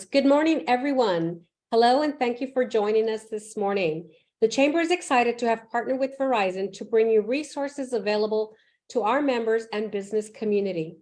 Good morning, everyone. Hello, and thank you for joining us this morning. The Chamber is excited to have partnered with Verizon to bring you resources available to our members and business community.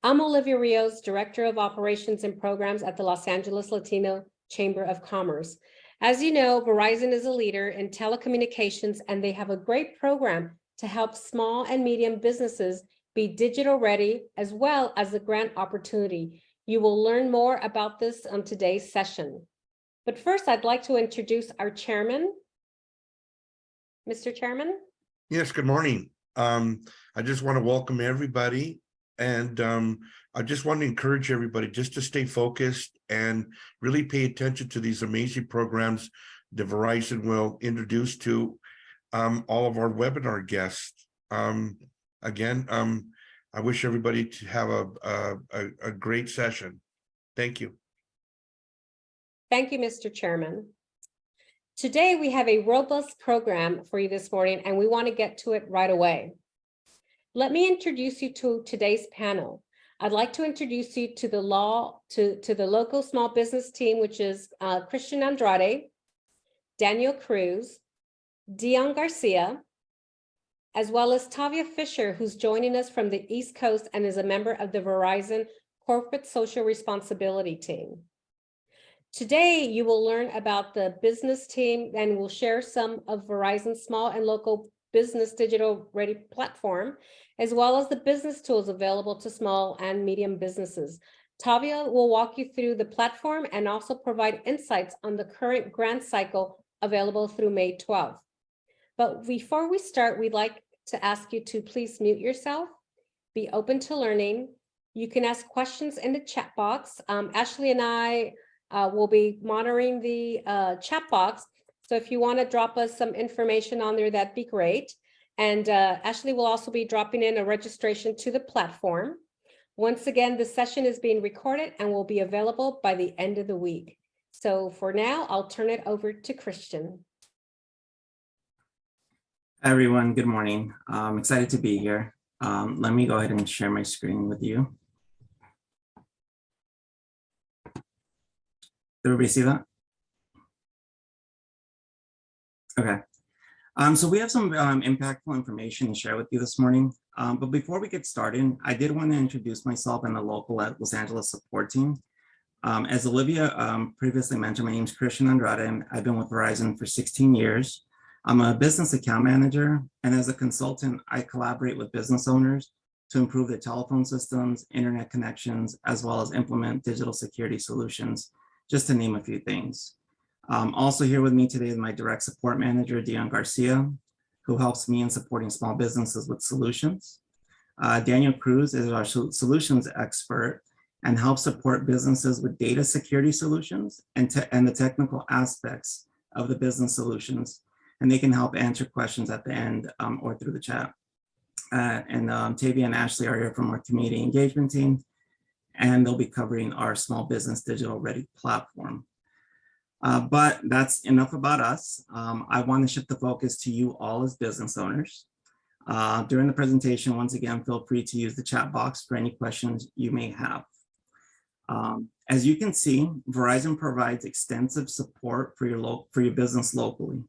I'm Olivia Rios, Director of Operations and Programs at the Los Angeles Latino Chamber of Commerce. As you know, Verizon is a leader in telecommunications, and they have a great program to help small and medium businesses be digital ready, as well as a grant opportunity. You will learn more about this on today's session. But first, I'd like to introduce our chairman. Mr. Chairman? Yes, good morning. I just want to welcome everybody. And I just want to encourage everybody just to stay focused and really pay attention to these amazing programs that Verizon will introduce to all of our webinar guests. I wish everybody to have a great session. Thank you. Thank you, Mr. Chairman. Today, we have a robust program for you this morning, and we want to get to it right away. Let me introduce you to today's panel. I'd like to introduce you to the local small business team, which is Christian Andrade, Daniel Cruz, Dion Garcia, as well as Octavia Fisher, who's joining us from the East Coast and is a member of the Verizon Corporate Social Responsibility team. Today, you will learn about the business team, and we'll share some of Verizon's small and local business digital ready platform, as well as the business tools available to small and medium businesses. Octavia will walk you through the platform and also provide insights on the current grant cycle available through May 12th. But before we start, we'd like to ask you to please mute yourself, be open to learning. You can ask questions in the chat box. Ashley and I will be monitoring the chat box. So if you want to drop us some information on there, that'd be great. And Ashley will also be dropping in a registration to the platform. Once again, the session is being recorded and will be available by the end of the week. So for now, I'll turn it over to Christian. Hi, everyone. Good morning. I'm excited to be here. Let me go ahead and share my screen with you. Did everybody see that? Okay. So we have some impactful information to share with you this morning. But before we get started, I did want to introduce myself and the local Los Angeles support team. As Olivia previously mentioned, my name is Christian Andrade, and I've been with Verizon for 16 years. I'm a business account manager, and as a consultant, I collaborate with business owners to improve their telephone systems, internet connections, as well as implement digital security solutions, just to name a few things. Also here with me today is my direct support manager, Dion Garcia, who helps me in supporting small businesses with solutions. Daniel Cruz is our solutions expert and helps support businesses with data security solutions and the technical aspects of the business solutions. And they can help answer questions at the end or through the chat. Octavia and Ashley are here from our community engagement team, and they'll be covering our small business digital ready platform. But that's enough about us. I want to shift the focus to you all as business owners. During the presentation, once again, feel free to use the chat box for any questions you may have. As you can see, Verizon provides extensive support for your business locally.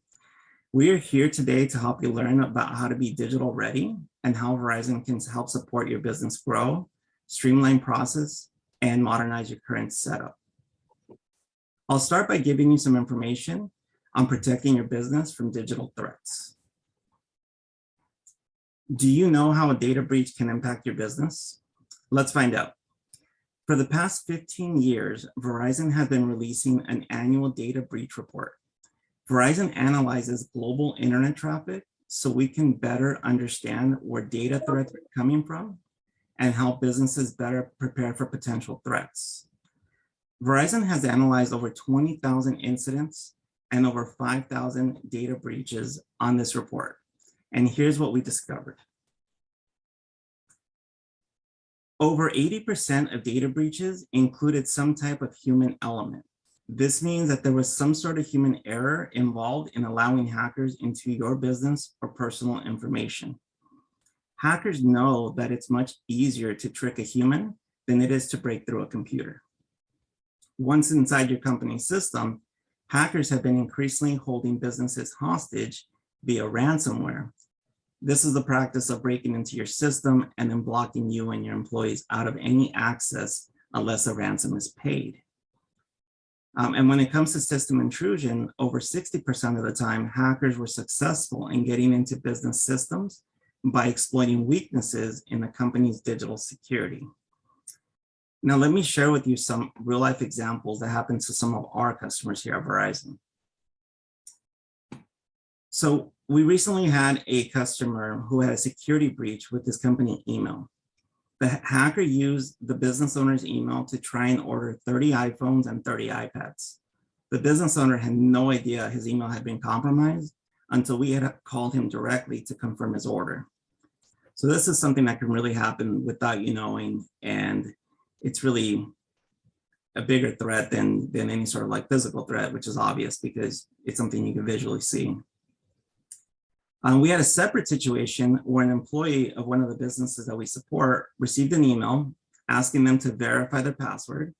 We are here today to help you learn about how to be digital ready and how Verizon can help support your business grow, streamline process, and modernize your current setup. I'll start by giving you some information on protecting your business from digital threats. Do you know how a data breach can impact your business? Let's find out. For the past 15 years, Verizon has been releasing an annual data breach report. Verizon analyzes global internet traffic so we can better understand where data threats are coming from and help businesses better prepare for potential threats. Verizon has analyzed over 20,000 incidents and over 5,000 data breaches on this report. And here's what we discovered. Over 80% of data breaches included some type of human element. This means that there was some sort of human error involved in allowing hackers into your business or personal information. Hackers know that it's much easier to trick a human than it is to break through a computer. Once inside your company system, hackers have been increasingly holding businesses hostage via ransomware. This is the practice of breaking into your system and then blocking you and your employees out of any access unless a ransom is paid. And when it comes to system intrusion, over 60% of the time, hackers were successful in getting into business systems by exploiting weaknesses in the company's digital security. Now, let me share with you some real life examples that happened to some of our customers here at Verizon. So we recently had a customer who had a security breach with his company email. The hacker used the business owner's email to try and order 30 iPhones and 30 iPads. The business owner had no idea his email had been compromised until we had called him directly to confirm his order. So this is something that can really happen without you knowing, and it's really a bigger threat than any sort of like physical threat, which is obvious because it's something you can visually see. We had a separate situation where an employee of one of the businesses that we support received an email asking them to verify their password.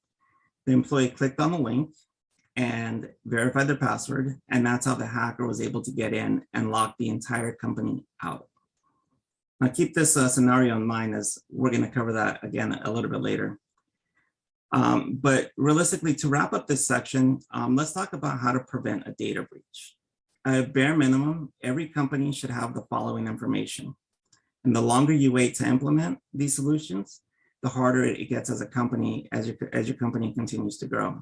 The employee clicked on the link and verified their password, and that's how the hacker was able to get in and lock the entire company out. Now keep this scenario in mind, as we're going to cover that again a little bit later. But realistically, to wrap up this section, let's talk about how to prevent a data breach. At bare minimum, every company should have the following information. And the longer you wait to implement these solutions, the harder it gets as a company, as your company continues to grow.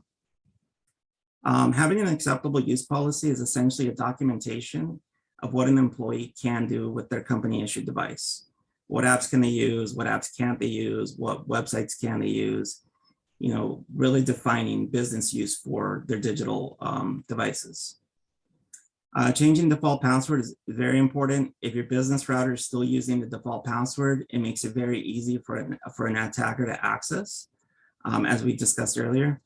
Having an acceptable use policy is essentially a documentation of what an employee can do with their company issued device. What apps can they use? What apps can't they use? What websites can they use? You know, really defining business use for their digital devices. Changing default password is very important. If your business router is still using the default password, it makes it very easy for an attacker to access, as we discussed earlier.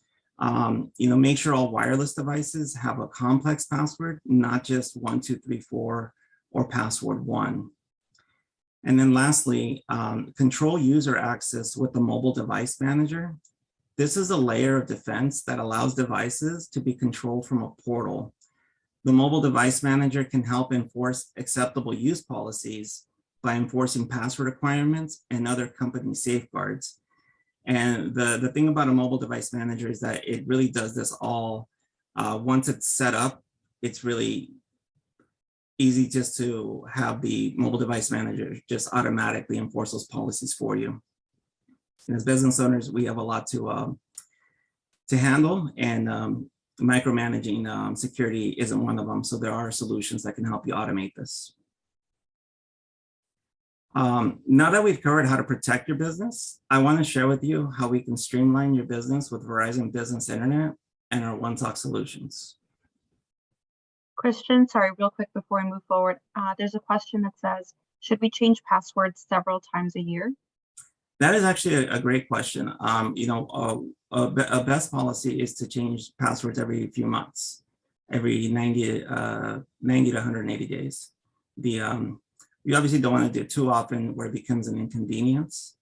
Make sure all wireless devices have a complex password, not just 1234 or password 1. And then lastly, control user access with the mobile device manager. This is a layer of defense that allows devices to be controlled from a portal. The mobile device manager can help enforce acceptable use policies by enforcing password requirements and other company safeguards. And the thing about a mobile device manager is that it really does this all. Once it's set up, it's really easy just to have the mobile device manager just automatically enforce those policies for you. And as business owners, we have a lot to handle, and micromanaging security isn't one of them. So there are solutions that can help you automate this. Now that we've covered how to protect your business, I want to share with you how we can streamline your business with Verizon Business Internet and our OneTalk solutions. Christian, sorry, real quick before we move forward, there's a question that says, should we change passwords several times a year? That is actually a great question. A best policy is to change passwords every few months, every 90 to 180 days. You obviously don't want to do it too often where it becomes an inconvenience,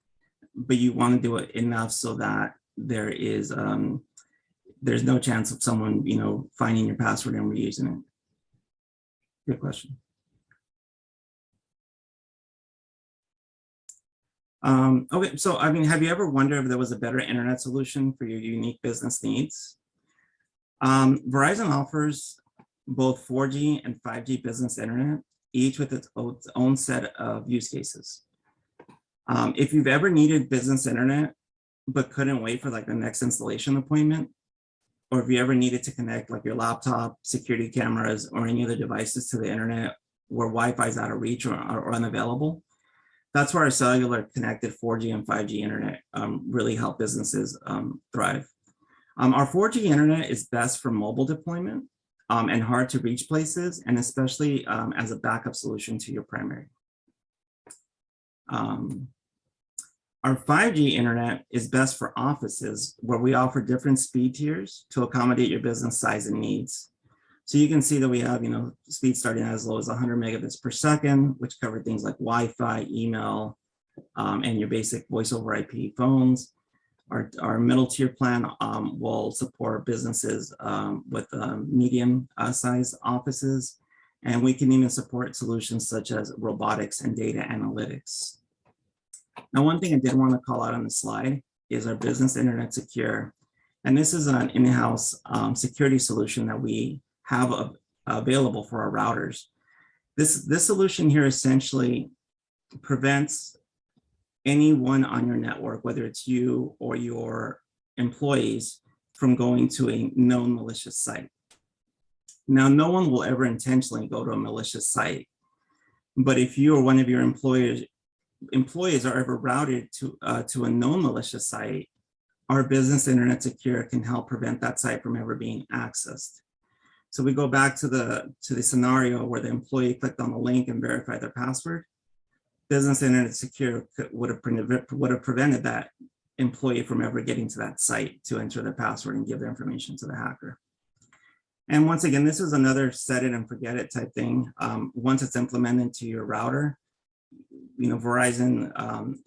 but you want to do it enough so that there's no chance of someone, finding your password and reusing it. Good question. Okay, so have you ever wondered if there was a better internet solution for your unique business needs? Verizon offers both 4G and 5G business internet, each with its own set of use cases. If you've ever needed business internet, but couldn't wait for the next installation appointment, or if you ever needed to connect your laptop, security cameras, or any other devices to the internet where Wi-Fi is out of reach or unavailable, that's where our cellular connected 4G and 5G internet really help businesses thrive. Our 4G internet is best for mobile deployment and hard to reach places, and especially as a backup solution to your primary. Our 5G internet is best for offices where we offer different speed tiers to accommodate your business size and needs. So you can see that we have, speed starting as low as 100 megabits per second, which cover things like Wi-Fi, email, and your basic voice over IP phones. Our middle tier plan will support businesses with medium sized offices, and we can even support solutions such as robotics and data analytics. Now, one thing I did want to call out on the slide is our business internet secure. And this is an in-house security solution that we have available for our routers. This solution here essentially prevents anyone on your network, whether it's you or your employees, from going to a known malicious site. Now, no one will ever intentionally go to a malicious site, but if you or one of your employees are ever routed to a known malicious site, our business internet secure can help prevent that site from ever being accessed. So we go back to the scenario where the employee clicked on the link and verified their password. Business internet secure would have prevented that employee from ever getting to that site to enter their password and give their information to the hacker. And once again, this is another set it and forget it type thing. Once it's implemented to your router, Verizon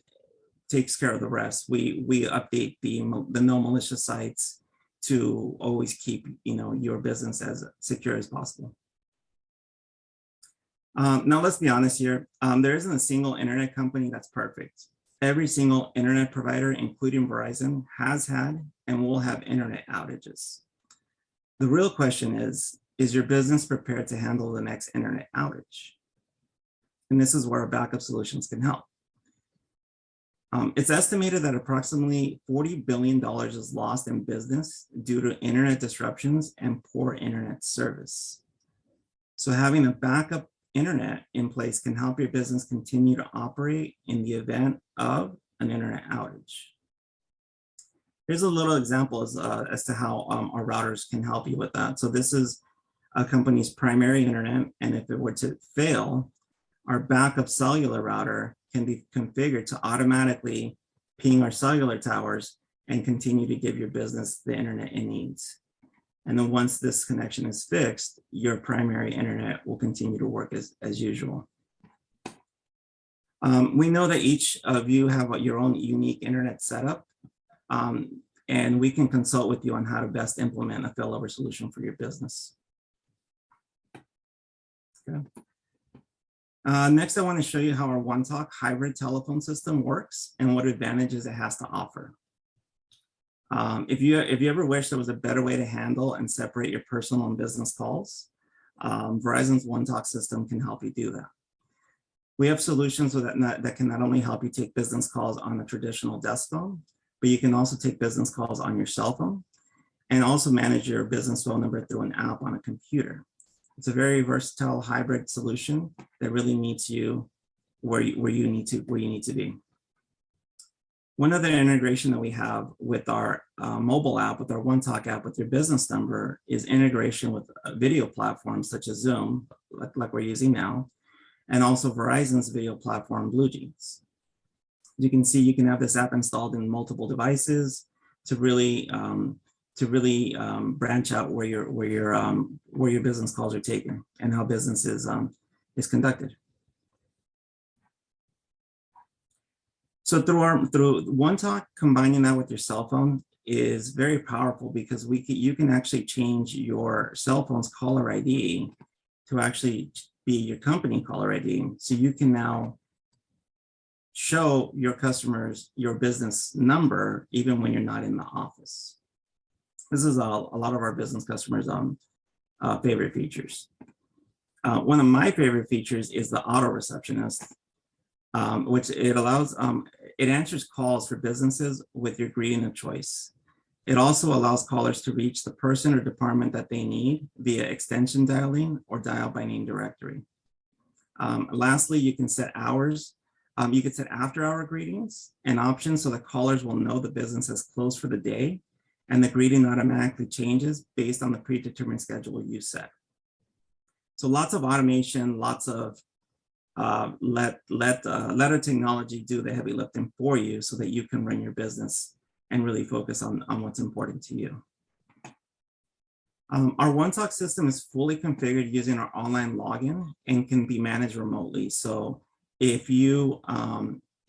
takes care of the rest. We update the no malicious sites to always keep your business as secure as possible. Now, let's be honest here. There isn't a single internet company that's perfect. Every single internet provider, including Verizon, has had and will have internet outages. The real question is your business prepared to handle the next internet outage? And this is where our backup solutions can help. It's estimated that approximately $40 billion is lost in business due to internet disruptions and poor internet service. So having a backup internet in place can help your business continue to operate in the event of an internet outage. Here's a little example as to how our routers can help you with that. So this is a company's primary internet, and if it were to fail, our backup cellular router can be configured to automatically ping our cellular towers and continue to give your business the internet it needs. And then once this connection is fixed, your primary internet will continue to work as usual. We know that each of you have your own unique internet setup, and we can consult with you on how to best implement a failover solution for your business. Okay. Next, I want to show you how our OneTalk hybrid telephone system works and what advantages it has to offer. If you ever wish there was a better way to handle and separate your personal and business calls, Verizon's OneTalk system can help you do that. We have solutions that can not only help you take business calls on a traditional desk phone, but you can also take business calls on your cell phone and also manage your business phone number through an app on a computer. It's a very versatile hybrid solution that really meets you where you need to be. One other integration that we have with our mobile app, with our OneTalk app, with your business number, is integration with video platforms such as Zoom, like we're using now, and also Verizon's video platform, BlueJeans. You can see you can have this app installed in multiple devices to really branch out where your business calls are taken and how business is conducted. So through OneTalk, combining that with your cell phone is very powerful because you can actually change your cell phone's caller ID to actually be your company caller ID. So you can now show your customers your business number even when you're not in the office. This is a lot of our business customers' favorite features. One of my favorite features is the auto receptionist, which it allows, it answers calls for businesses with your greeting of choice. It also allows callers to reach the person or department that they need via extension dialing or dial by name directory. Lastly, you can set hours. You can set after hour greetings and options so that callers will know the business is closed for the day, and the greeting automatically changes based on the predetermined schedule you set. So lots of automation, lots of let our technology do the heavy lifting for you so that you can run your business and really focus on what's important to you. Our OneTalk system is fully configured using our online login and can be managed remotely. So if you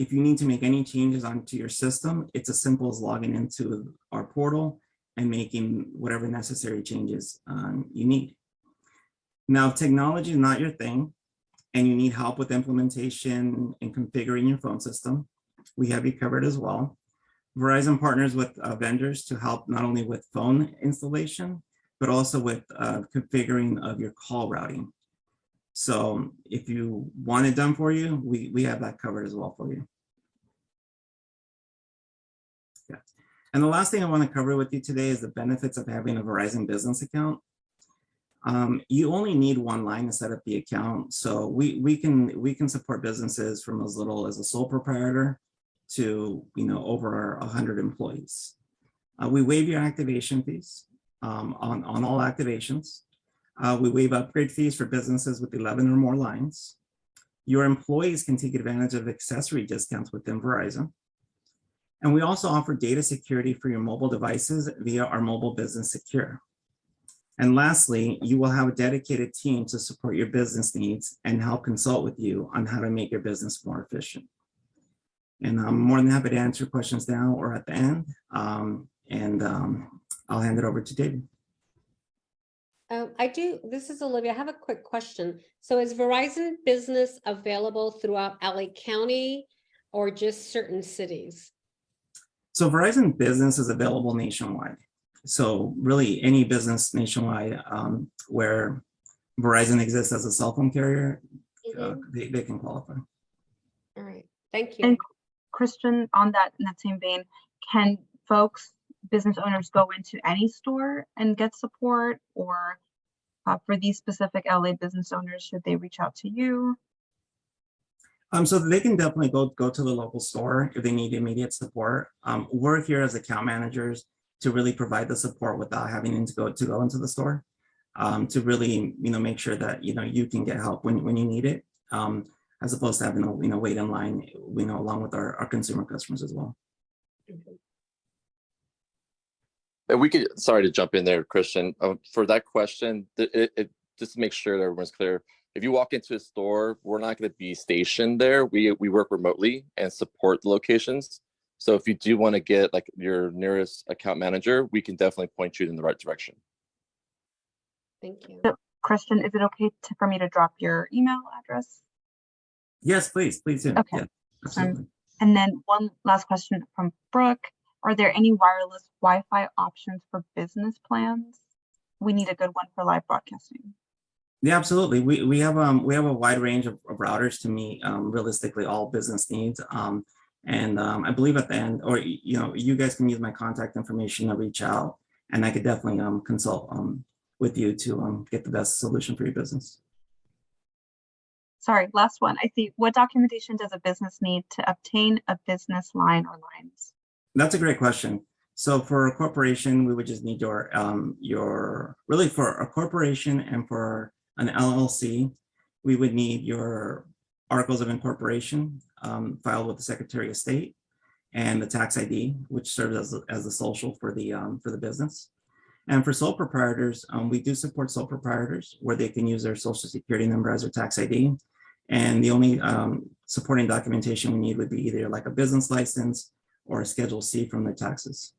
If you need to make any changes onto your system, it's as simple as logging into our portal and making whatever necessary changes you need. Now, if technology is not your thing and you need help with implementation and configuring your phone system, we have you covered as well. Verizon partners with vendors to help not only with phone installation, but also with configuring of your call routing. So if you want it done for you, we have that covered as well for you. Yeah. And the last thing I want to cover with you today is the benefits of having a Verizon business account. You only need one line to set up the account. So we can support businesses from as little as a sole proprietor to over 100 employees. We waive your activation fees on all activations. We waive upgrade fees for businesses with 11 or more lines. Your employees can take advantage of accessory discounts within Verizon. And we also offer data security for your mobile devices via our mobile business secure. And lastly, you will have a dedicated team to support your business needs and help consult with you on how to make your business more efficient. And I'm more than happy to answer questions now or at the end. I'll hand it over to David. This is Olivia. I have a quick question. So is Verizon Business available throughout LA County or just certain cities? So Verizon Business is available nationwide. So really any business nationwide where Verizon exists as a cell phone carrier, they can qualify. All right, thank you. And Christian, in that same vein, can business owners go into any store and get support, or for these specific LA business owners, should they reach out to you? So they can definitely go to the local store if they need immediate support. We're here as account managers to really provide the support without having to go into the store, to really make sure that you can get help when you need it, as opposed to having to wait in line along with our consumer customers as well. And we could, sorry to jump in there, Christian, for that question, just to make sure that everyone's clear. If you walk into a store, we're not going to be stationed there. We work remotely and support the locations. So if you do want to get like your nearest account manager, we can definitely point you in the right direction. Thank you. So, Christian, is it okay for me to drop your email address? Yes, please do. Okay. Yeah, absolutely. And then one last question from Brooke. Are there any wireless Wi-Fi options for business plans? We need a good one for live broadcasting. Yeah, absolutely. We have a wide range of routers to meet realistically all business needs. I believe at the end, or you guys can use my contact information to reach out, and I could definitely consult with you to get the best solution for your business. Sorry, last one. I see. What documentation does a business need to obtain a business line or lines? That's a great question. So for a corporation, we would just need your really for a corporation and for an LLC, we would need your articles of incorporation filed with the Secretary of State and the tax ID, which serves as the social for the business. And for sole proprietors, we do support sole proprietors where they can use their social security number as their tax ID. And the only supporting documentation we need would be either like a business license or a Schedule C from their taxes.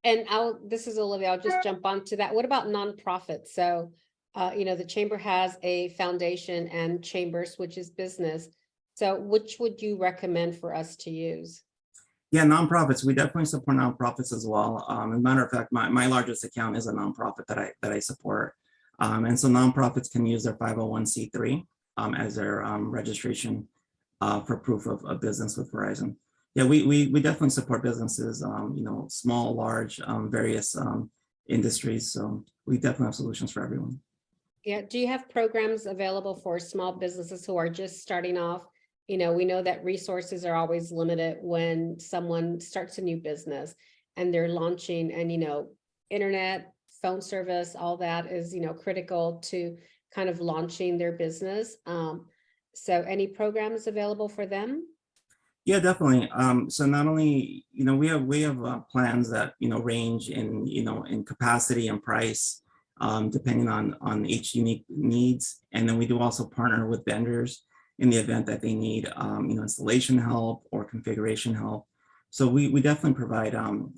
And this is Olivia, I'll just jump onto that. What about nonprofits? So, the chamber has a foundation and chambers, which is business. So which would you recommend for us to use? Yeah, nonprofits. We definitely support nonprofits as well. As a matter of fact, my largest account is a nonprofit that I support. And so nonprofits can use their 501c3 as their registration for proof of business with Verizon. Yeah, we definitely support businesses, small, large, various industries. So we definitely have solutions for everyone. Yeah, do you have programs available for small businesses who are just starting off? We know that resources are always limited when someone starts a new business and they're launching, and internet, phone service, all that is critical to kind of launching their business. So any programs available for them? Yeah, definitely. So not only, we have plans that, range in capacity and price, depending on each unique needs. And then we do also partner with vendors in the event that they need, installation help or configuration help. So we definitely provide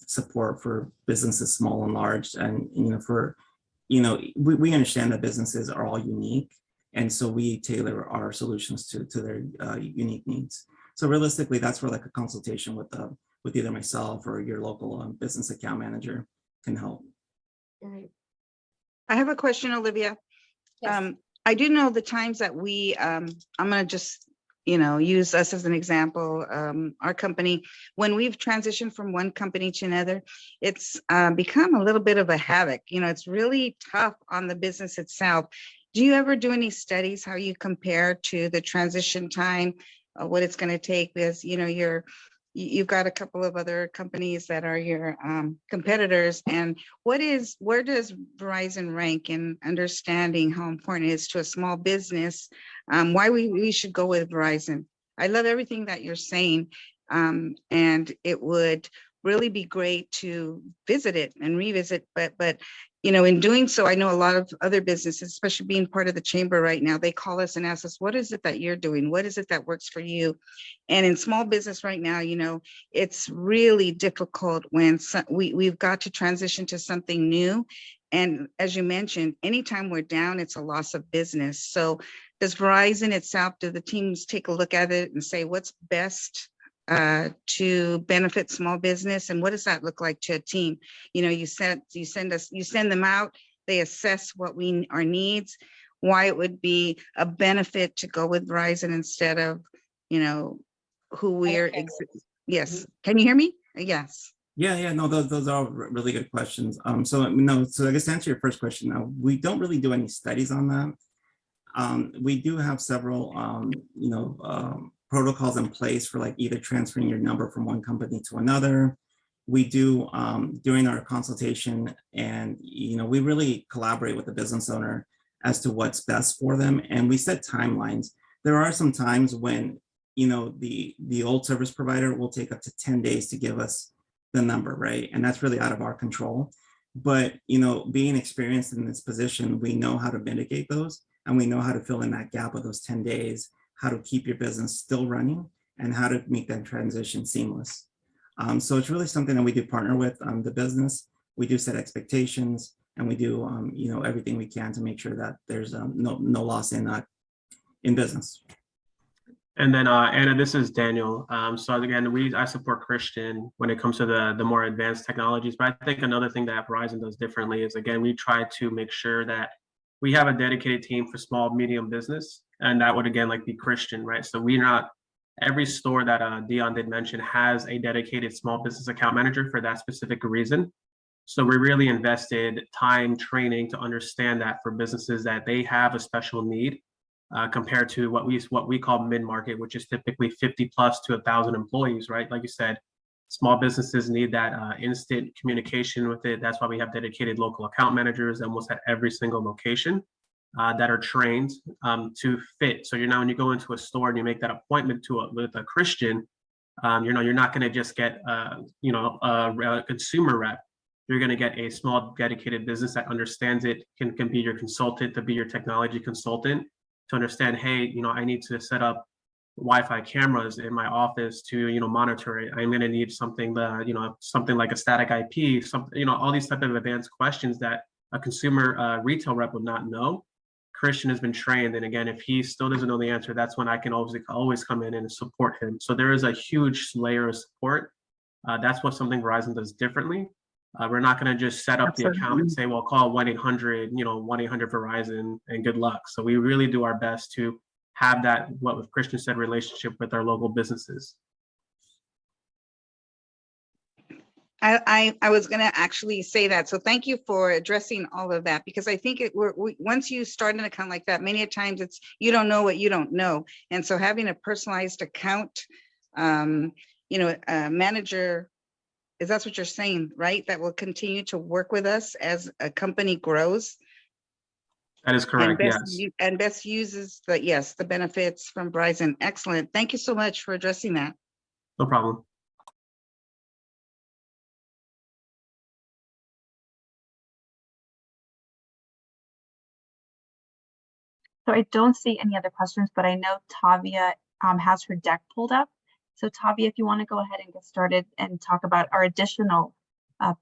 support for businesses small and large, and we understand that businesses are all unique, and so we tailor our solutions to their unique needs. So realistically, that's where like a consultation with either myself or your local business account manager can help. All right. I have a question, Olivia. Yes. I do know the times that I'm going to just, use us as an example. Our company, when we've transitioned from one company to another, it's become a little bit of a havoc. It's really tough on the business itself. Do you ever do any studies how you compare to the transition time, what it's going to take? Because, you've got a couple of other companies that are your competitors, and where does Verizon rank in understanding how important it is to a small business, why we should go with Verizon? I love everything that you're saying, and it would really be great to visit it and revisit, but in doing so, I know a lot of other businesses, especially being part of the chamber right now, they call us and ask us, what is it that you're doing? What is it that works for you? And in small business right now, it's really difficult when we've got to transition to something new. And as you mentioned, anytime we're down, it's a loss of business. So does Verizon itself, do the teams take a look at it and say what's best to benefit small business, and what does that look like to a team? You send them out, they assess what our needs, why it would be a benefit to go with Verizon instead of who we're yes. Can you hear me? Yes. Yeah, no, those are really good questions. So I guess to answer your first question, now we don't really do any studies on that. We do have several protocols in place for like either transferring your number from one company to another. We do during our consultation, and we really collaborate with the business owner as to what's best for them, and we set timelines. There are some times when the old service provider will take up to 10 days to give us the number, right? And that's really out of our control. But being experienced in this position, we know how to mitigate those, and we know how to fill in that gap of those 10 days, how to keep your business still running, and how to make that transition seamless. So it's really something that we do partner with the business. We do set expectations, and we do everything we can to make sure that there's no loss in business. And then Anna, this is Daniel. So again, I support Christian when it comes to the more advanced technologies. But I think another thing that Verizon does differently is, again, we try to make sure that we have a dedicated team for small, medium business. And that would, again, be Christian, right? So every store that Dion did mention has a dedicated small business account manager for that specific reason. So we really invested time training to understand that for businesses that they have a special need compared to what we call mid-market, which is typically 50 plus to 1,000 employees, right? Like you said, small businesses need that instant communication with it. That's why we have dedicated local account managers almost at every single location that are trained to fit. So when you go into a store and you make that appointment with a Christian, you're not going to just get a consumer rep. You're going to get a small dedicated business that understands it, can be your consultant, to be your technology consultant, to understand, hey, I need to set up Wi-Fi cameras in my office to monitor it. I'm going to need something something like a static IP, all these type of advanced questions that a consumer retail rep would not know. Christian has been trained, and again, if he still doesn't know the answer, that's when I can always come in and support him. So there is a huge layer of support. That's something Verizon does differently. We're not going to just set up the account and say, well, call 1-800, 1-800 Verizon and good luck. So we really do our best to have that, what Christian said, relationship with our local businesses. I was going to actually say that. So thank you for addressing all of that, because I think once you start an account like that, many times it's, you don't know what you don't know. And so having a personalized account, a manager, is that's what you're saying, right? That will continue to work with us as a company grows. That is correct, yes. And best uses the benefits from Verizon. Excellent. Thank you so much for addressing that. No problem. So I don't see any other questions, but I know Tavia has her deck pulled up. So Tavia, if you want to go ahead and get started and talk about our additional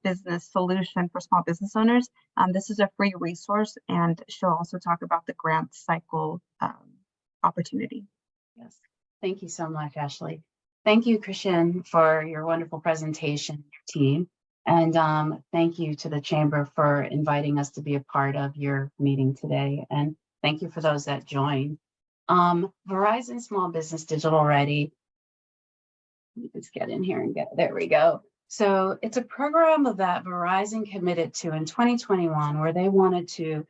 business solution for small business owners, this is a free resource, and she'll also talk about the grant cycle opportunity. Yes, thank you so much, Ashley. Thank you, Christian, for your wonderful presentation, your team. And thank you to the Chamber for inviting us to be a part of your meeting today. And thank you for those that joined. Verizon Small Business Digital Ready. Let's get in here and there we go. So it's a program that Verizon committed to in 2021, where they wanted to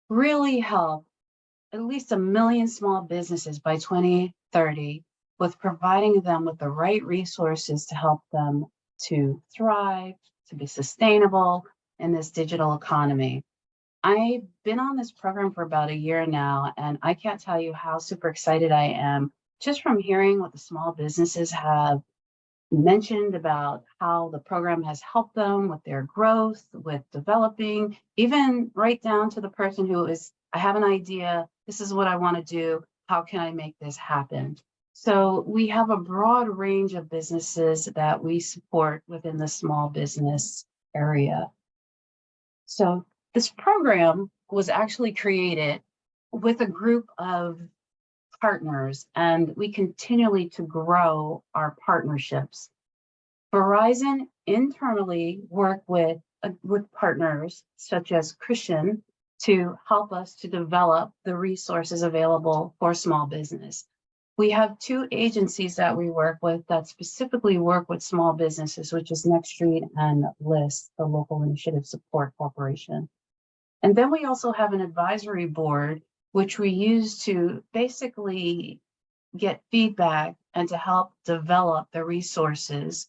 really help at least 1 million small businesses by 2030 with providing them with the right resources to help them to thrive, to be sustainable in this digital economy. I've been on this program for about 1 year now, and I can't tell you how super excited I am just from hearing what the small businesses have mentioned about how the program has helped them with their growth, with developing, even right down to the person who is, I have an idea, this is what I want to do, how can I make this happen? So we have a broad range of businesses that we support within the small business area. So this program was actually created with a group of partners, and we continually to grow our partnerships. Verizon internally work with partners such as Christian to help us to develop the resources available for small business. We have 2 agencies that we work with that specifically work with small businesses, which is Next Street and LIST, the Local Initiative Support Corporation. And then we also have an advisory board, which we use to basically get feedback and to help develop the resources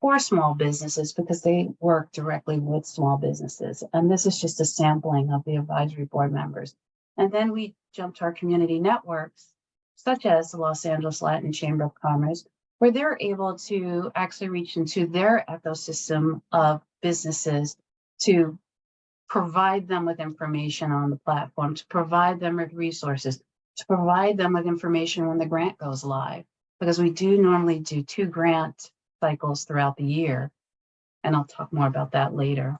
for small businesses, because they work directly with small businesses. And this is just a sampling of the advisory board members. And then we jump to our community networks, such as the Los Angeles Latin Chamber of Commerce, where they're able to actually reach into their ecosystem of businesses to provide them with information on the platform, to provide them with resources, to provide them with information when the grant goes live, because we do normally do 2 grant cycles throughout the year. And I'll talk more about that later.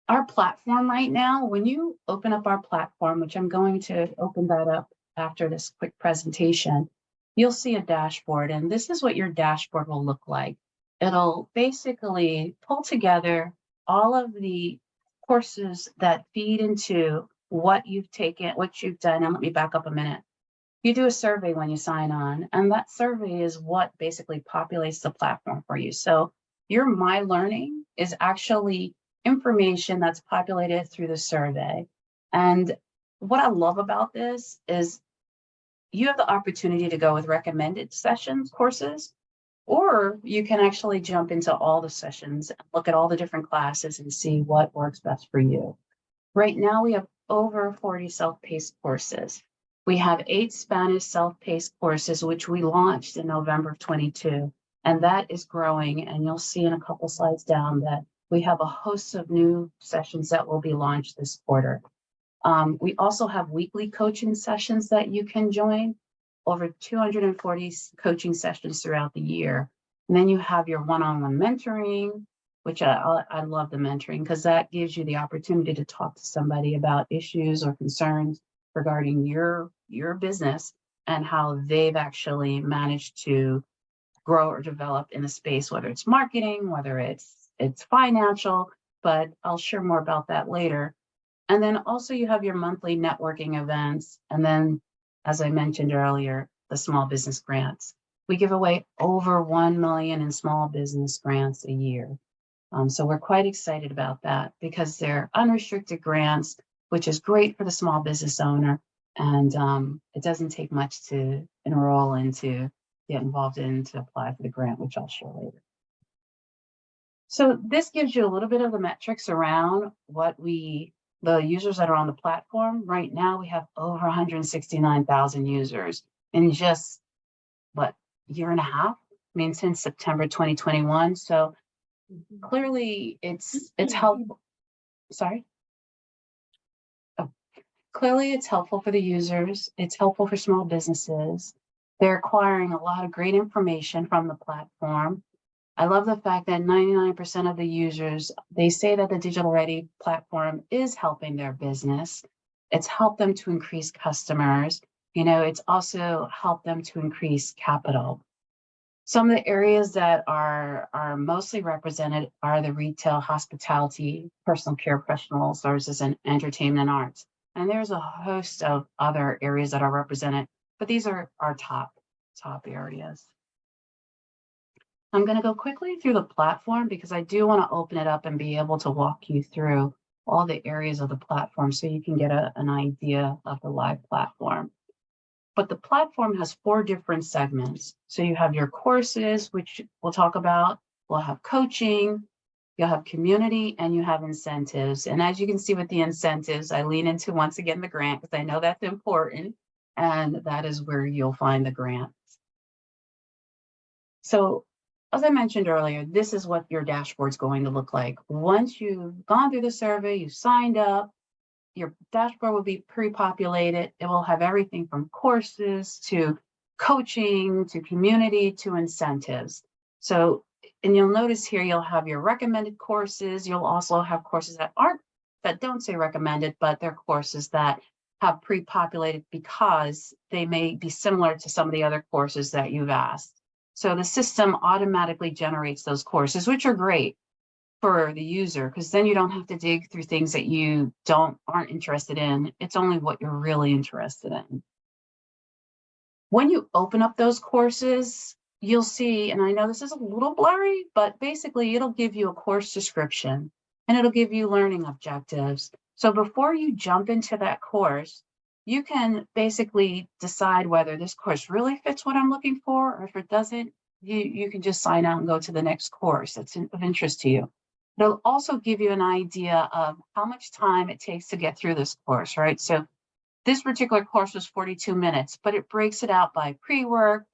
Our platform right now, when you open up our platform, which I'm going to open that up after this quick presentation, you'll see a dashboard, and this is what your dashboard will look like. It'll basically pull together all of the courses that feed into what you've taken, what you've done. And let me back up a minute. You do a survey when you sign on, and that survey is what basically populates the platform for you. So your My Learning is actually information that's populated through the survey. And what I love about this is you have the opportunity to go with recommended sessions, courses, or you can actually jump into all the sessions, look at all the different classes and see what works best for you. Right now, we have over 40 self-paced courses. We have 8 Spanish self-paced courses, which we launched in November of 22, and that is growing. And you'll see in a couple slides down that we have a host of new sessions that will be launched this quarter. We also have weekly coaching sessions that you can join, over 240 coaching sessions throughout the year. And then you have your one-on-one mentoring, which I love the mentoring, because that gives you the opportunity to talk to somebody about issues or concerns regarding your business and how they've actually managed to grow or develop in a space, whether it's marketing, whether it's financial, but I'll share more about that later. And then also you have your monthly networking events. And then, as I mentioned earlier, the small business grants. We give away over 1 million in small business grants a year. So we're quite excited about that because they're unrestricted grants, which is great for the small business owner. And it doesn't take much to enroll and to get involved in to apply for the grant, which I'll show later. So this gives you a little bit of the metrics around the users that are on the platform. Right now, we have over 169,000 users in just, year and a half? I mean, since September 2021. So clearly it's helpful. Sorry? Oh, clearly it's helpful for the users. It's helpful for small businesses. They're acquiring a lot of great information from the platform. I love the fact that 99% of the users, they say that the Digital Ready platform is helping their business. It's helped them to increase customers. You know, it's also helped them to increase capital. Some of the areas that are mostly represented are the retail, hospitality, personal care, professional services, and entertainment and arts. And there's a host of other areas that are represented, but these are our top areas. I'm going to go quickly through the platform because I do want to open it up and be able to walk you through all the areas of the platform so you can get an idea of the live platform. But the platform has 4 different segments. So you have your courses, which we'll talk about. We'll have coaching, you'll have community, and you have incentives. And as you can see with the incentives, I lean into, once again, the grant, because I know that's important. And that is where you'll find the grants. So as I mentioned earlier, this is what your dashboard's going to look like. Once you've gone through the survey, you've signed up, your dashboard will be pre-populated. It will have everything from courses to coaching to community to incentives. So, and you'll notice here, you'll have your recommended courses. You'll also have courses that don't say recommended, but they're courses that have pre-populated because they may be similar to some of the other courses that you've asked. So the system automatically generates those courses, which are great for the user, because then you don't have to dig through things that you aren't interested in. It's only what you're really interested in. When you open up those courses, you'll see, and I know this is a little blurry, but basically it'll give you a course description and it'll give you learning objectives. So before you jump into that course, you can basically decide whether this course really fits what I'm looking for, or if it doesn't, you can just sign out and go to the next course that's of interest to you. It'll also give you an idea of how much time it takes to get through this course, right? So this particular course was 42 minutes, but it breaks it out by pre-work,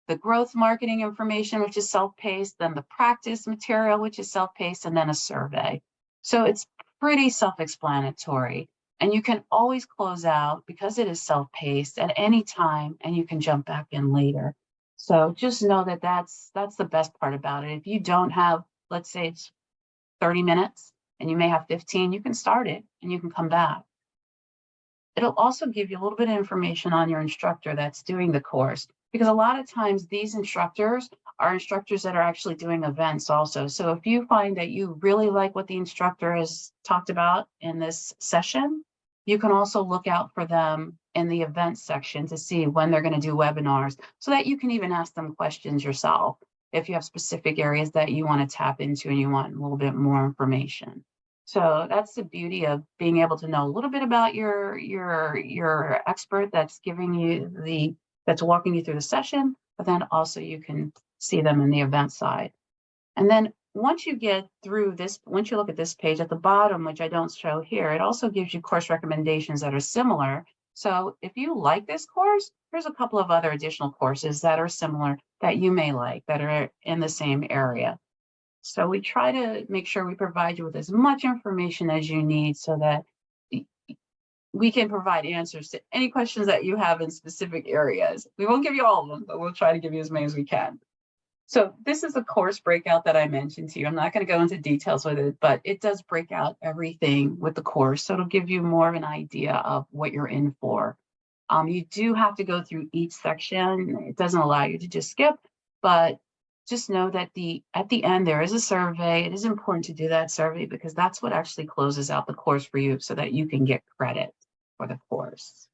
the growth marketing information, which is self-paced, then the practice material, which is self-paced, and then a survey. So it's pretty self-explanatory. And you can always close out because it is self-paced at any time, and you can jump back in later. So just know that that's the best part about it. If you don't have, let's say it's 30 minutes and you may have 15, you can start it and you can come back. It'll also give you a little bit of information on your instructor that's doing the course, because a lot of times these instructors are instructors that are actually doing events also. So if you find that you really like what the instructor has talked about in this session, you can also look out for them in the events section to see when they're going to do webinars, so that you can even ask them questions yourself if you have specific areas that you want to tap into and you want a little bit more information. So that's the beauty of being able to know a little bit about your expert that's giving you that's walking you through the session, but then also you can see them in the event side. And then once you get through this, once you look at this page at the bottom, which I don't show here, it also gives you course recommendations that are similar. So if you like this course, there's a couple of other additional courses that are similar that you may like, that are in the same area. So we try to make sure we provide you with as much information as you need so that we can provide answers to any questions that you have in specific areas. We won't give you all of them, but we'll try to give you as many as we can. So this is a course breakout that I mentioned to you. I'm not going to go into details with it, but it does break out everything with the course. So it'll give you more of an idea of what you're in for. You do have to go through each section. It doesn't allow you to just skip, but just know that at the end, there is a survey. It is important to do that survey because that's what actually closes out the course for you so that you can get credit for the course.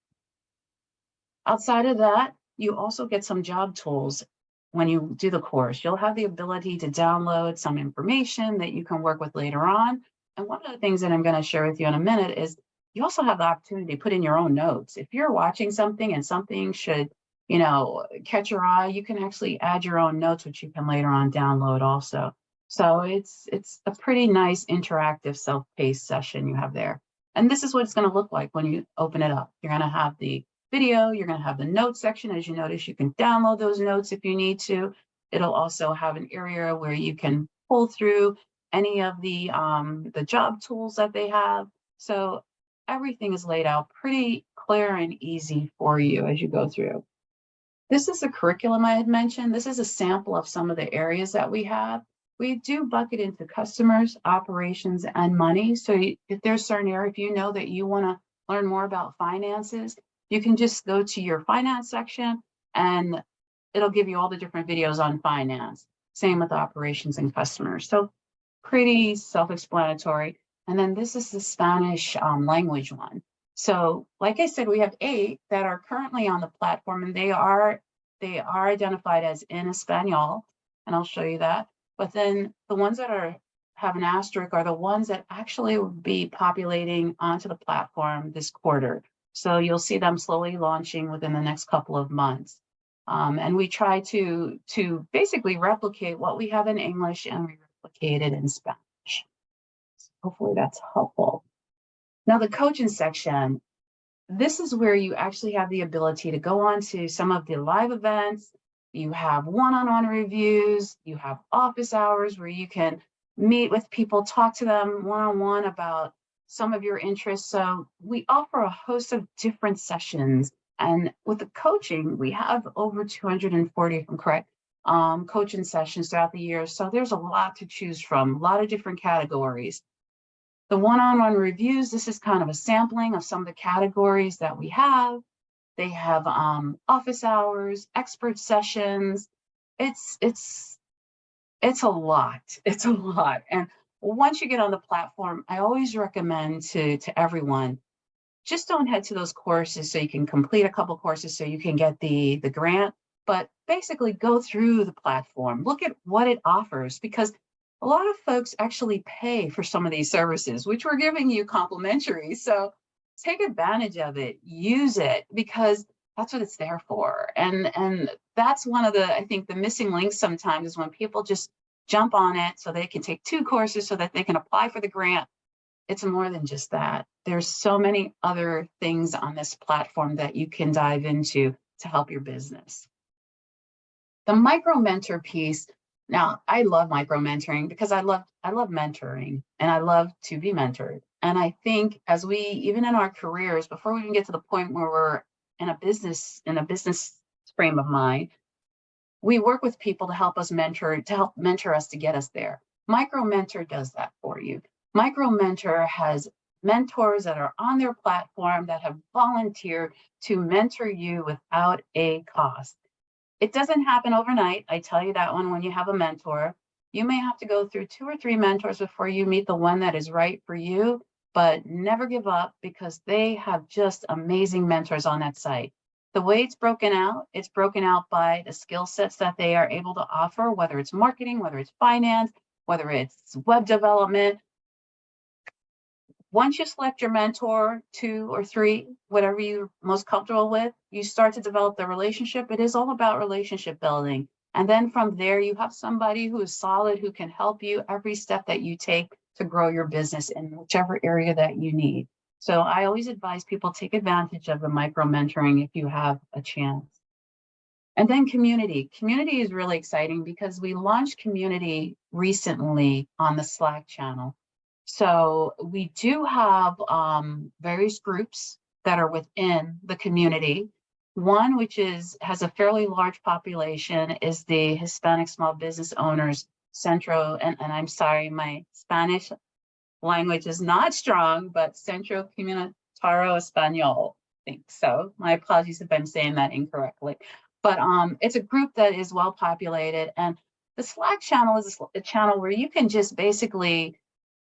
Outside of that, you also get some job tools. When you do the course, you'll have the ability to download some information that you can work with later on. And one of the things that I'm going to share with you in a minute is you also have the opportunity to put in your own notes. If you're watching something and something should, catch your eye, you can actually add your own notes, which you can later on download also. So it's a pretty nice interactive self-paced session you have there. And this is what it's going to look like when you open it up. You're going to have the video, you're going to have the notes section. As you notice, you can download those notes if you need to. It'll also have an area where you can pull through any of the job tools that they have. So everything is laid out pretty clear and easy for you as you go through. This is the curriculum I had mentioned. This is a sample of some of the areas that we have. We do bucket into customers, operations, and money. So if there's certain area, if you know that you want to learn more about finances, you can just go to your finance section and it'll give you all the different videos on finance. Same with operations and customers. So pretty self-explanatory. And then this is the Spanish language one. So like I said, we have 8 that are currently on the platform, and they are identified as in Espanol, and I'll show you that. But then the ones that have an asterisk are the ones that actually will be populating onto the platform this quarter. So you'll see them slowly launching within the next couple of months. And we try to basically replicate what we have in English, and we replicate it in Spanish. So hopefully that's helpful. Now the coaching section, this is where you actually have the ability to go on to some of the live events. You have one-on-one reviews, you have office hours where you can meet with people, talk to them one-on-one about some of your interests. So we offer a host of different sessions. And with the coaching, we have over 240, if I'm correct, coaching sessions throughout the year. So there's a lot to choose from, a lot of different categories. The one-on-one reviews, this is kind of a sampling of some of the categories that we have. They have office hours, expert sessions. It's a lot. It's a lot. And once you get on the platform, I always recommend to everyone, just don't head to those courses so you can complete a couple courses so you can get the grant, but basically go through the platform, look at what it offers, because a lot of folks actually pay for some of these services, which we're giving you complimentary. So take advantage of it, use it, because that's what it's there for. And that's one of the, I think, the missing links sometimes is when people just jump on it so they can take 2 courses so that they can apply for the grant. It's more than just that. There's so many other things on this platform that you can dive into to help your business. The micro mentor piece. Now, I love micro mentoring because I love mentoring and I love to be mentored. And I think as we, even in our careers, before we even get to the point where we're in a business frame of mind, we work with people to help us mentor us to get us there. Micro mentor does that for you. Micro mentor has mentors that are on their platform that have volunteered to mentor you without a cost. It doesn't happen overnight. I tell you that one, when you have a mentor, you may have to go through 2 or 3 mentors before you meet the one that is right for you, but never give up because they have just amazing mentors on that site. The way it's broken out by the skill sets that they are able to offer, whether it's marketing, whether it's finance, whether it's web development. Once you select your mentor, 2 or 3, whatever you're most comfortable with, you start to develop the relationship. It is all about relationship building. And then from there, you have somebody who is solid, who can help you every step that you take to grow your business in whichever area that you need. So I always advise people take advantage of the micro mentoring if you have a chance. And then community. Community is really exciting because we launched community recently on the Slack channel. So we do have various groups that are within the community. One, which has a fairly large population, is the Hispanic Small Business Owners Centro, and I'm sorry, my Spanish language is not strong, but Centro Comunitario Español, I think so. My apologies if I'm saying that incorrectly. But it's a group that is well populated, and the Slack channel is a channel where you can just basically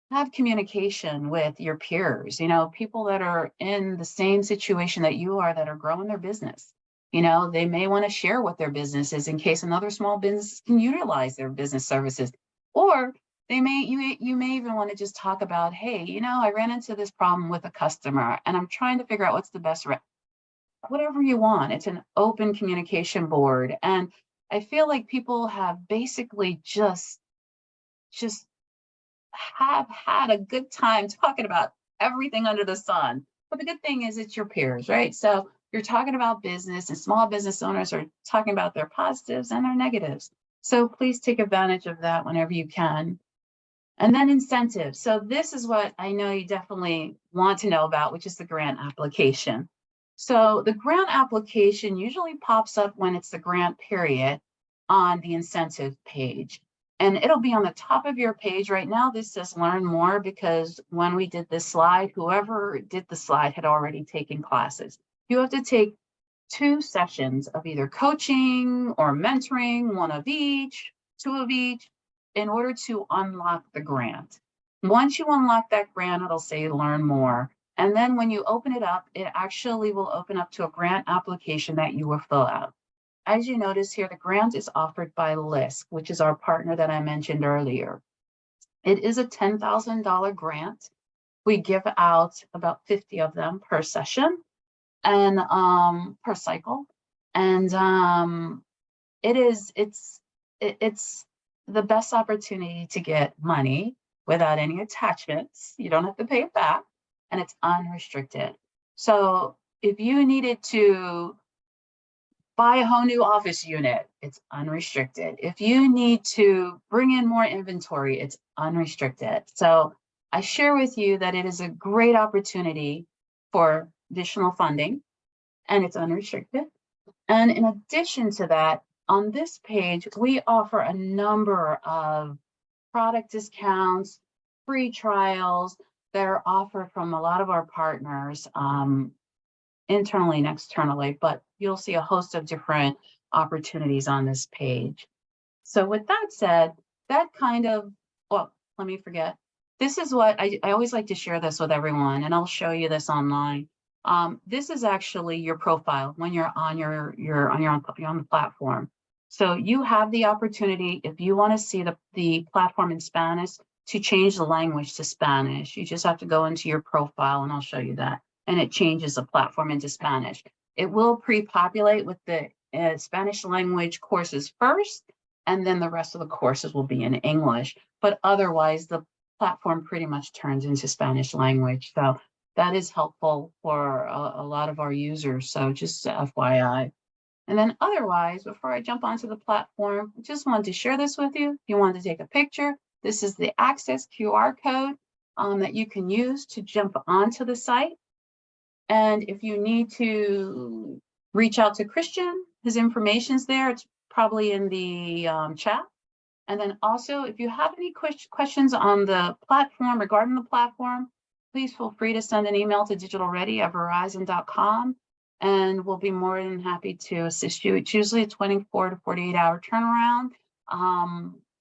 have communication with your peers, people that are in the same situation that you are, that are growing their business. They may want to share what their business is in case another small business can utilize their business services. Or you may even want to just talk about, hey, I ran into this problem with a customer and I'm trying to figure out what's the best whatever you want. It's an open communication board. And I feel like people have basically just have had a good time talking about everything under the sun. But the good thing is it's your peers, right? So you're talking about business, and small business owners are talking about their positives and their negatives. So please take advantage of that whenever you can. And then incentives. So this is what I know you definitely want to know about, which is the grant application. So the grant application usually pops up when it's the grant period on the incentive page. And it'll be on the top of your page. Right now, this says learn more because when we did this slide, whoever did the slide had already taken classes. You have to take 2 sessions of either coaching or mentoring, 1 of each, 2 of each, in order to unlock the grant. Once you unlock that grant, it'll say learn more. And then when you open it up, it actually will open up to a grant application that you will fill out. As you notice here, the grant is offered by LISC, which is our partner that I mentioned earlier. It is a $10,000 grant. We give out about 50 of them per session and per cycle. And it's the best opportunity to get money without any attachments. You don't have to pay it back, and it's unrestricted. So if you needed to buy a whole new office unit, it's unrestricted. If you need to bring in more inventory, it's unrestricted. So I share with you that it is a great opportunity for additional funding, and it's unrestricted. And in addition to that, on this page, we offer a number of product discounts, free trials that are offered from a lot of our partners, internally and externally, but you'll see a host of different opportunities on this page. So with that said, that kind of, well, let me forget. This is what I always like to share this with everyone, and I'll show you this online. This is actually your profile when you're on you're on the platform. So you have the opportunity, if you want to see the platform in Spanish, to change the language to Spanish. You just have to go into your profile, and I'll show you that. And it changes the platform into Spanish. It will pre-populate with the Spanish language courses first, and then the rest of the courses will be in English. But otherwise, the platform pretty much turns into Spanish language. So that is helpful for a lot of our users. So just FYI. And then otherwise, before I jump onto the platform, I just wanted to share this with you. If you want to take a picture, this is the access QR code that you can use to jump onto the site. And if you need to reach out to Christian, his information's there. It's probably in the chat. And then also, if you have any questions on the platform, regarding the platform, please feel free to send an email to digitalready@verizon.com, and we'll be more than happy to assist you. It's usually a 24 to 48-hour turnaround,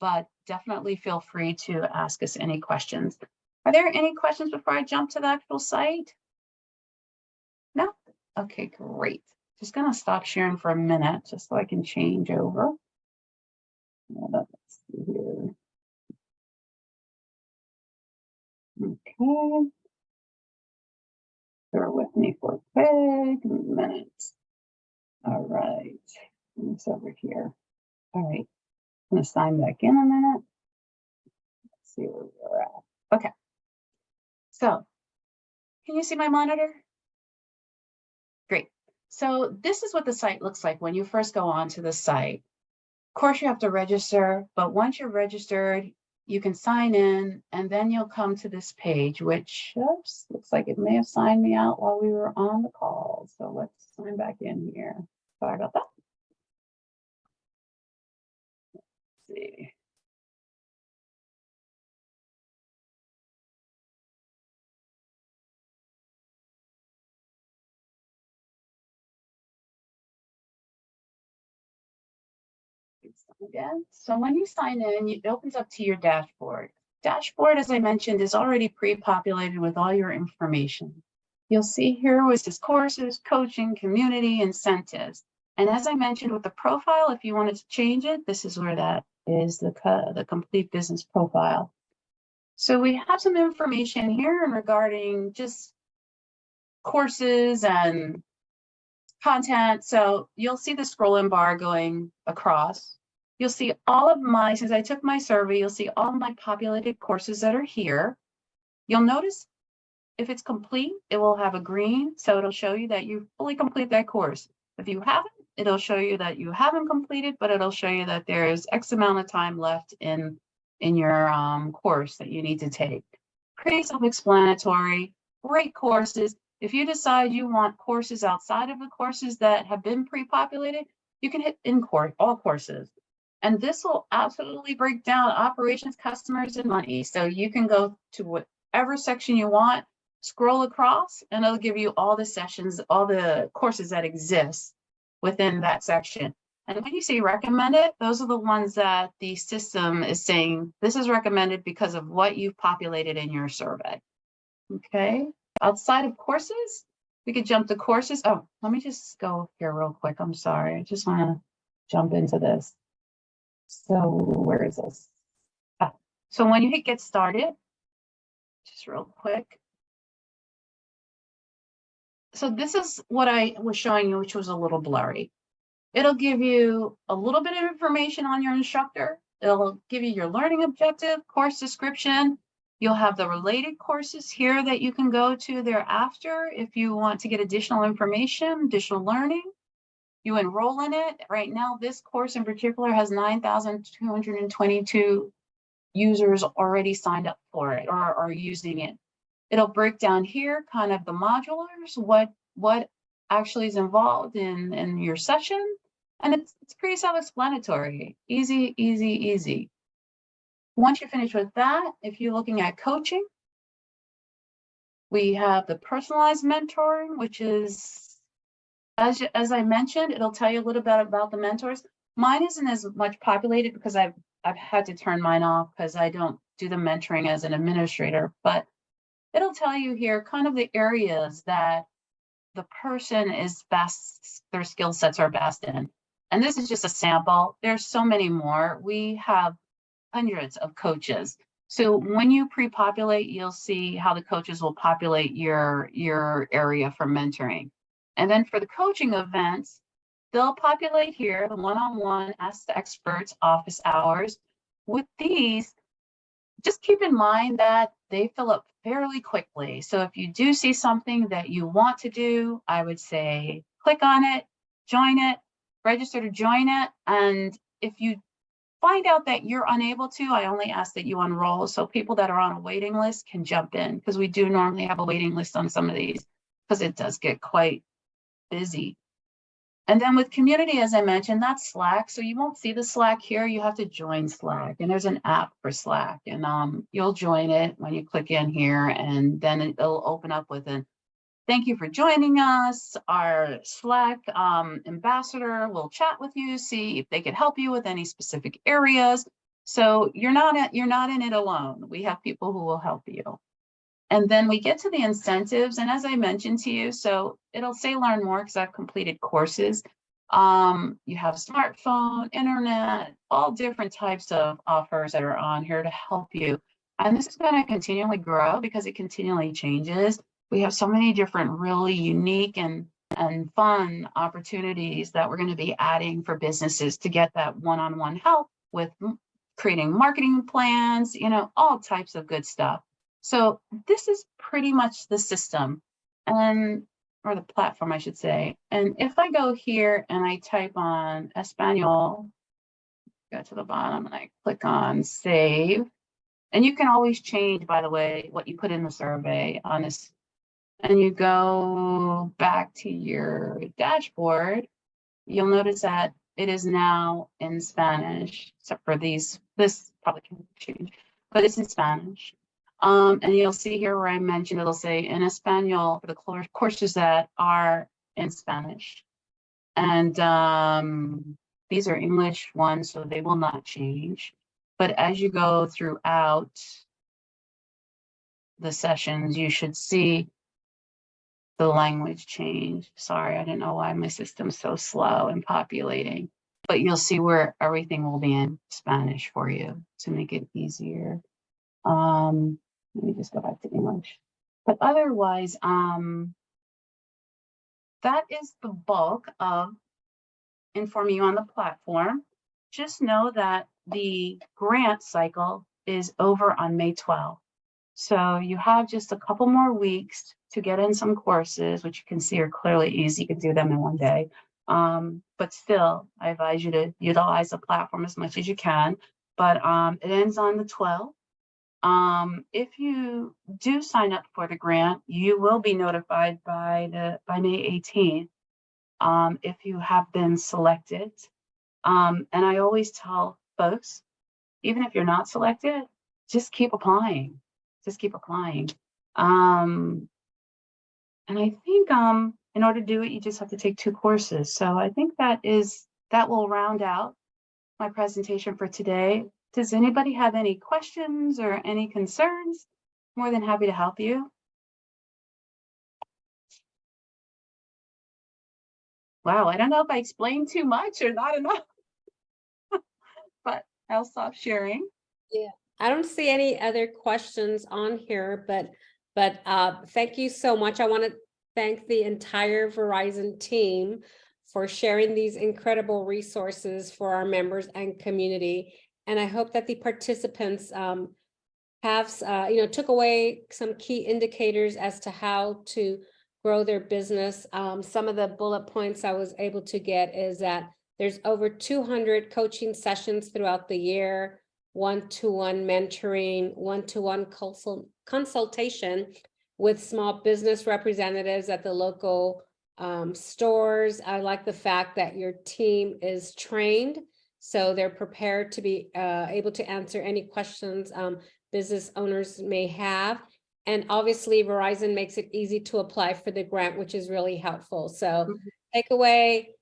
but definitely feel free to ask us any questions. Are there any questions before I jump to the actual site? No? Okay, great. Just gonna stop sharing for a minute just so I can change over. Let's see here. Okay. Bear with me for a quick minute. All right. It's over here. All right. I'm gonna sign back in a minute. Let's see where we're at. Okay. So, can you see my monitor? Great. So this is what the site looks like when you first go onto the site. Of course, you have to register, but once you're registered, you can sign in, and then you'll come to this page, which oops, looks like it may have signed me out while we were on the call. So let's sign back in here. Sorry about that. Let's see. Again. So when you sign in, it opens up to your dashboard. Dashboard, as I mentioned, is already pre-populated with all your information. You'll see here was this courses, coaching, community, incentives. And as I mentioned with the profile, if you wanted to change it, this is where that is, the complete business profile. So we have some information here regarding just courses and content. So you'll see the scrolling bar going across. You'll see all of my, since I took my survey, you'll see all my populated courses that are here. You'll notice if it's complete, it will have a green. So it'll show you that you fully complete that course. If you haven't, it'll show you that you haven't completed, but it'll show you that there is X amount of time left in in your course that you need to take. Pretty self-explanatory, great courses. If you decide you want courses outside of the courses that have been pre-populated, you can hit all courses. And this will absolutely break down operations, customers, and money. So you can go to whatever section you want, scroll across, and it'll give you all the sessions, all the courses that exist within that section. And when you say recommended, those are the ones that the system is saying, this is recommended because of what you've populated in your survey. Okay, outside of courses, we could jump to courses. Oh, let me just go here real quick. I'm sorry. I just want to jump into this. So where is this? So when you hit get started, just real quick. So this is what I was showing you, which was a little blurry. It'll give you a little bit of information on your instructor. It'll give you your learning objective, course description. You'll have the related courses here that you can go to thereafter if you want to get additional information, additional learning. You enroll in it. Right now, this course in particular has 9,222 users already signed up for it or are using it. It'll break down here kind of the modulars, what actually is involved in your session. And it's pretty self-explanatory, easy, easy, easy. Once you finish with that, if you're looking at coaching, we have the personalized mentoring, which is, as I mentioned, it'll tell you a little bit about the mentors. Mine isn't as much populated because I've had to turn mine off because I don't do the mentoring as an administrator, but it'll tell you here kind of the areas that the person is best, their skill sets are best in. And this is just a sample. There's so many more. We have hundreds of coaches. So when you pre-populate, you'll see how the coaches will populate your area for mentoring. And then for the coaching events, they'll populate here, the one-on-one, ask the experts, office hours. With these, just keep in mind that they fill up fairly quickly. So if you do see something that you want to do, I would say click on it, join it, register to join it. And if you find out that you're unable to, I only ask that you enroll so people that are on a waiting list can jump in, because we do normally have a waiting list on some of these because it does get quite busy. And then with community, as I mentioned, that's Slack. So you won't see the Slack here. You have to join Slack, and there's an app for Slack, and you'll join it when you click in here, and then it'll open up with an thank you for joining us. Our Slack ambassador will chat with you, see if they can help you with any specific areas. So you're not in it alone. We have people who will help you. And then we get to the incentives. And as I mentioned to you, so it'll say learn more because I've completed courses. You have smartphone, internet, all different types of offers that are on here to help you. And this is going to continually grow because it continually changes. We have so many different really unique and fun opportunities that we're going to be adding for businesses to get that one-on-one help with creating marketing plans, all types of good stuff. So this is pretty much the system or the platform, I should say. And if I go here and I type on Espanol, go to the bottom and I click on save, and you can always change, by the way, what you put in the survey on this. And you go back to your dashboard, you'll notice that it is now in Spanish, except for this probably can change, but it's in Spanish. And you'll see here where I mentioned, it'll say in Espanol for the courses that are in Spanish. And these are English ones, so they will not change. But as you go throughout the sessions, you should see the language change. Sorry, I don't know why my system's so slow in populating, but you'll see where everything will be in Spanish for you to make it easier. Let me just go back to English. But otherwise, that is the bulk of informing you on the platform. Just know that the grant cycle is over on May 12th. So you have just a couple more weeks to get in some courses, which you can see are clearly easy. You can do them in one day. But still, I advise you to utilize the platform as much as you can. but it ends on the 12th. If you do sign up for the grant, you will be notified by May 18th if you have been selected. And I always tell folks, even if you're not selected, just keep applying. Just keep applying. And I think in order to do it, you just have to take 2 courses. So I think that will round out my presentation for today. Does anybody have any questions or any concerns? More than happy to help you. Wow, I don't know if I explained too much or not enough, but I'll stop sharing. Yeah, I don't see any other questions on here, but thank you so much. I want to thank the entire Verizon team for sharing these incredible resources for our members and community. And I hope that the participants took away some key indicators as to how to grow their business. Some of the bullet points I was able to get is that there's over 200 coaching sessions throughout the year, one-to-one mentoring, one-to-one consultation with small business representatives at the local stores. I like the fact that your team is trained, so they're prepared to be able to answer any questions business owners may have. And obviously Verizon makes it easy to apply for the grant, which is really helpful. So take away,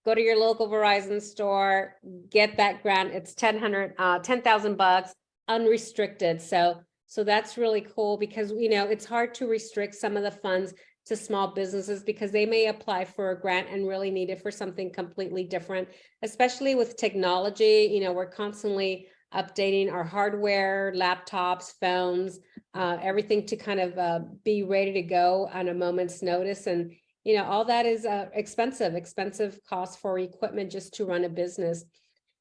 go to your local Verizon store, get that grant. It's $10,000 unrestricted. So that's really cool because, it's hard to restrict some of the funds to small businesses because they may apply for a grant and really need it for something completely different, especially with technology. We're constantly updating our hardware, laptops, phones, everything to kind of be ready to go on a moment's notice. And, all that is expensive cost for equipment just to run a business.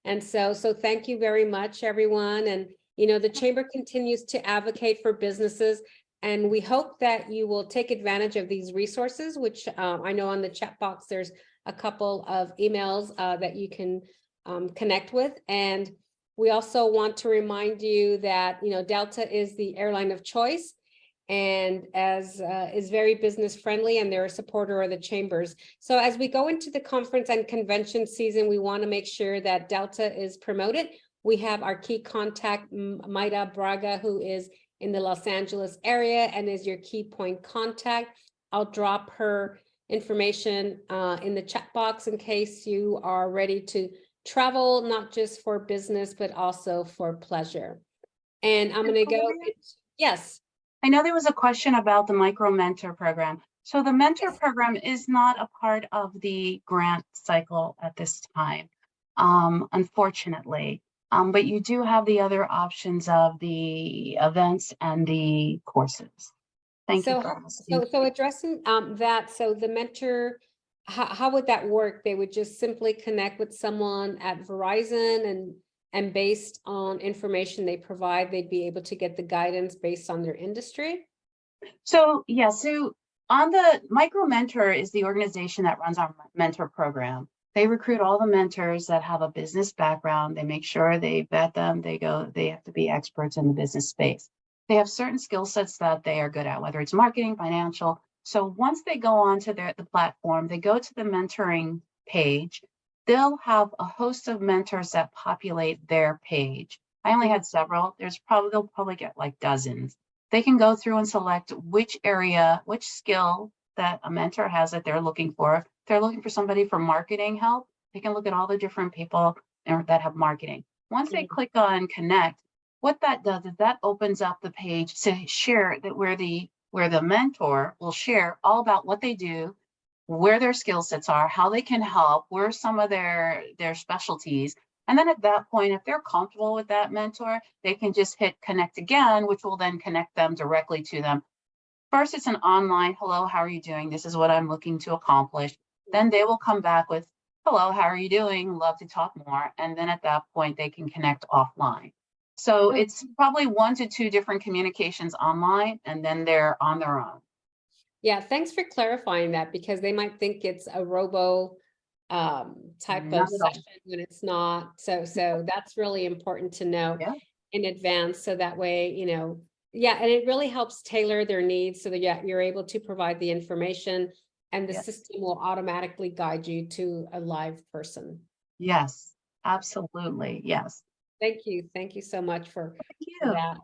And so thank you very much, everyone. And, the Chamber continues to advocate for businesses. And we hope that you will take advantage of these resources, which I know on the chat box, there's a couple of emails that you can connect with. And we also want to remind you that, Delta is the airline of choice and is very business friendly, and they're a supporter of the chambers. So as we go into the conference and convention season, we want to make sure that Delta is promoted. We have our key contact, Maida Braga, who is in the Los Angeles area and is your key point contact. I'll drop her information in the chat box in case you are ready to travel, not just for business, but also for pleasure. And I'm going to go. Yes. I know there was a question about the micro mentor program. So the mentor program is not a part of the grant cycle at this time, unfortunately. But you do have the other options of the events and the courses. Thank you for asking. So addressing that, so the mentor, how would that work? They would just simply connect with someone at Verizon and based on information they provide, they'd be able to get the guidance based on their industry? So yeah, so on the Micro Mentor is the organization that runs our mentor program. They recruit all the mentors that have a business background. They make sure they vet them. They have to be experts in the business space. They have certain skill sets that they are good at, whether it's marketing, financial. So once they go onto the platform, they go to the mentoring page. They'll have a host of mentors that populate their page. I only had several. They'll probably get like dozens. They can go through and select which area, which skill that a mentor has that they're looking for. If they're looking for somebody for marketing help, they can look at all the different people that have marketing. Once they click on connect, what that does is that opens up the page to share that where the mentor will share all about what they do, where their skill sets are, how they can help, where are some of their specialties. And then at that point, if they're comfortable with that mentor, they can just hit connect again, which will then connect them directly to them. First, it's an online, hello, how are you doing? This is what I'm looking to accomplish. Then they will come back with, hello, how are you doing? Love to talk more. And then at that point, they can connect offline. So it's probably 1 to 2 different communications online, and then they're on their own. Yeah, thanks for clarifying that, because they might think it's a robo type Not of at all. session when it's not. So that's really important to know Yeah. in advance. So that way, yeah, and it really helps tailor their needs so that you're able to provide the information and the Yes. system will automatically guide you to a live person. Yes, absolutely. Yes. Thank you. Thank you so much for Thank you. that.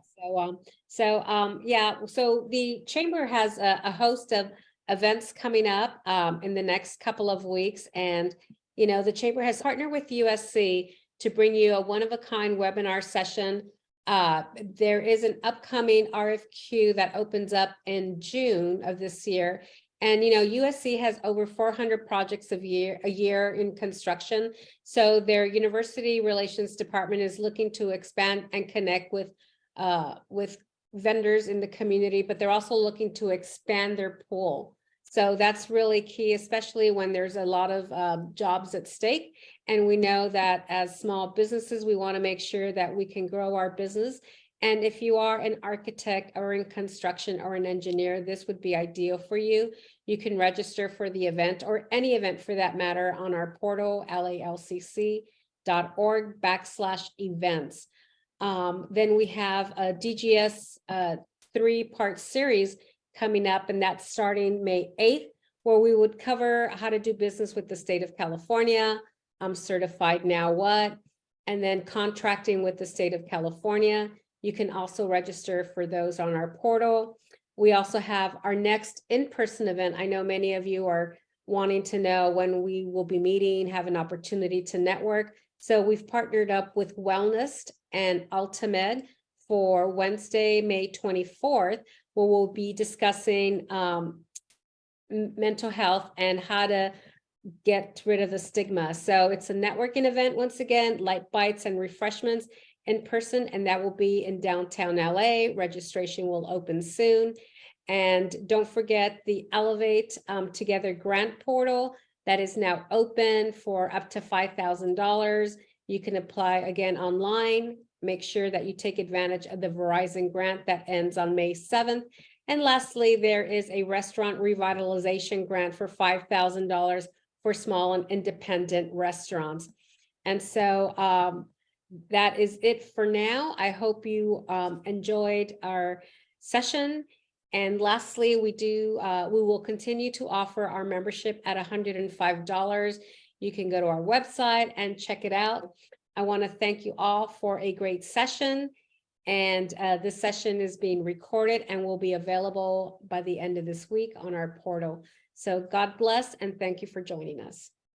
Yeah, so the chamber has a host of events coming up in the next couple of weeks. And, the chamber has partnered with USC to bring you a one-of-a-kind webinar session. There is an upcoming RFQ that opens up in June of this year. And, USC has over 400 projects a year in construction. So their university relations department is looking to expand and connect with vendors in the community, but they're also looking to expand their pool. So that's really key, especially when there's a lot of jobs at stake. And we know that as small businesses, we want to make sure that we can grow our business. And if you are an architect or in construction or an engineer, this would be ideal for you. You can register for the event or any event for that matter on our portal, lalcc.org/events. Then we have a DGS 3-part series coming up, and that's starting May 8th, where we would cover how to do business with the state of California, certified now what, and then contracting with the state of California. You can also register for those on our portal. We also have our next in-person event. I know many of you are wanting to know when we will be meeting, have an opportunity to network. So we've partnered up with Wellness and Ultimed for Wednesday, May 24th, where we'll be discussing mental health and how to get rid of the stigma. So it's a networking event, once again, light bites and refreshments in person, and that will be in downtown LA. Registration will open soon. And don't forget the Elevate Together grant portal that is now open for up to $5,000. You can apply again online. Make sure that you take advantage of the Verizon grant that ends on May 7th. And lastly, there is a restaurant revitalization grant for $5,000 for small and independent restaurants. And so that is it for now. I hope you enjoyed our session. And lastly, we will continue to offer our membership at $105. You can go to our website and check it out. I want to thank you all for a great session. And this session is being recorded and will be available by the end of this week on our portal. So God bless and thank you for joining us.